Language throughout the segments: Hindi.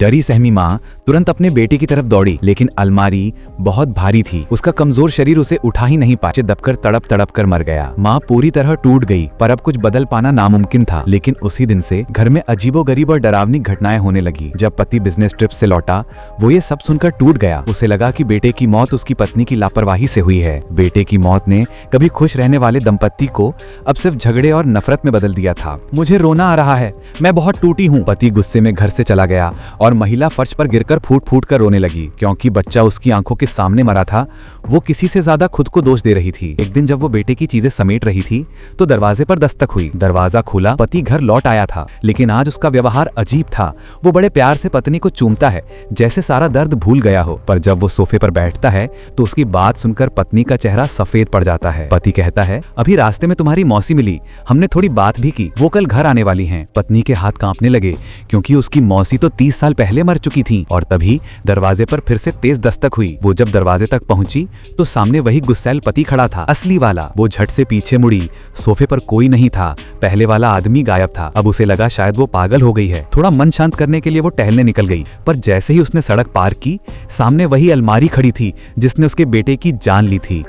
डरी सहमी माँ तुरंत अपने बेटे की तरफ दौड़ी, लेकिन अलमारी बहुत भारी थी। उसका कमजोर शरीर उसे उठा ही नहीं पाया। दबकर तड़प तड़प कर मर गया। माँ पूरी तरह टूट गई, पर अब कुछ बदल पाना नामुमकिन था। लेकिन उसी दिन से घर में अजीबोगरीब और डरावनी घटनाएं होने लगी। जब पति बिजनेस ट्रिप से लौटा, वो ये सब सुनकर टूट गया। उसे लगा कि बेटे की मौत उसकी पत्नी की लापरवाही से हुई है। बेटे की मौत ने कभी खुश रहने वाले दंपत्ति को अब सिर्फ झगड़े और नफरत में बदल दिया था। मुझे रोना आ रहा है, मैं बहुत टूटी हूँ। पति गुस्से में घर से चला गया और महिला फर्श पर गिरकर फूट फूट कर रोने लगी। क्योंकि बच्चा उसकी आंखों के सामने मरा था, वो किसी से ज्यादा खुद को दोष दे रही थी। एक दिन जब वो बेटे की चीजें समेट रही थी तो दरवाजे पर दस्तक हुई। दरवाजा खुला, पति घर लौट आया था, लेकिन आज उसका व्यवहार अजीब था। वो बड़े प्यार से पत्नी को चूमता है, जैसे सारा दर्द भूल गया हो। पर जब वो सोफे पर बैठता है तो उसकी बात सुनकर पत्नी का चेहरा सफेद पड़ जाता है। पति कहता है, अभी रास्ते में तुम्हारी मौसी मिली, हमने थोड़ी बात भी की, वो कल घर आने वाली हैं। पत्नी के हाथ कांपने लगे, क्योंकि उसकी मौसी तो 30 साल पहले मर चुकी थी। और तभी दरवाजे पर फिर से तेज दस्तक हुई। वो जब दरवाजे तक पहुंची तो सामने वही गुस्सैल पति खड़ा था, असली वाला। वो झट से पीछे मुड़ी, सोफे पर कोई नहीं था, पहले वाला आदमी गायब था। अब उसे लगा शायद वो पागल हो गई है। थोड़ा मन शांत करने के लिए वो टहलने निकल गई, पर जैसे ही उसने सड़क पार की, सामने वही अलमारी खड़ी थी जिसने उसके बेटे की जान ली थी।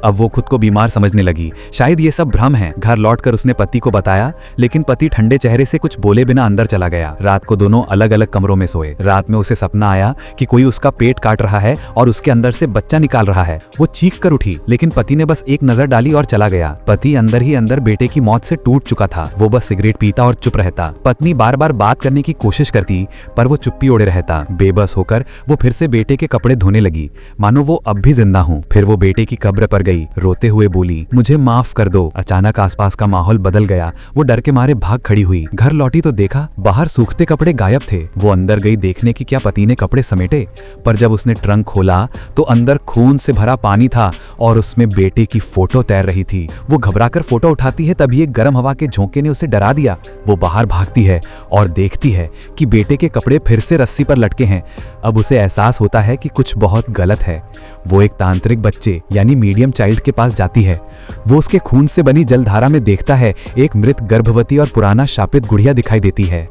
अब वो खुद को बीमार समझने लगी, शायद ये सब भ्रम है। घर लौटकर उसने पति को बताया, लेकिन पति ठंडे चेहरे से कुछ बोले बिना अंदर चला गया। रात को दोनों अलग अलग कमरों में सोए। रात में उसे सपना आया कि कोई उसका पेट काट रहा है और उसके अंदर से बच्चा निकाल रहा है। वो चीख कर उठी, लेकिन पति ने बस एक नजर डाली और चला गया। पति अंदर ही अंदर बेटे की मौत से टूट चुका था। वो बस सिगरेट पीता और चुप रहता। पत्नी बार बार बात करने की कोशिश करती, पर वो चुप्पी ओढ़े रहता। बेबस होकर वो फिर से बेटे के कपड़े धोने लगी, मानो वो अब भी जिंदा हूँ। फिर वो बेटे की कब्र पर गई, रोते हुए बोली, मुझे माफ कर दो। अचानक आसपास का माहौल बदल गया। वो डर के मारे भाग खड़ी हुई। घर लौटी तो देखा बाहर सूखते कपड़े गायब थे। वो अंदर गई देखने की क्या पति ने कपड़े समेटे, पर जब उसने ट्रंक खोला तो अंदर खून से भरा पानी था और उसमें बेटे की फोटो तैर रही थी। वो घबराकर फोटो उठाती है, तभी एक गर्म हवा के झोंके ने उसे डरा दिया। वो बाहर भागती है और देखती है कि बेटे के कपड़े फिर से रस्सी पर लटके हैं। अब उसे एहसास होता है कि कुछ बहुत गलत है। वो एक तांत्रिक बच्चे यानी मीडियम चाइल्ड के पास जाती है। वो उसके खून से बनी जलधारा में देखता है एक मृत गर्भवती और पुराना शापित गुड़िया दिखाई देती है।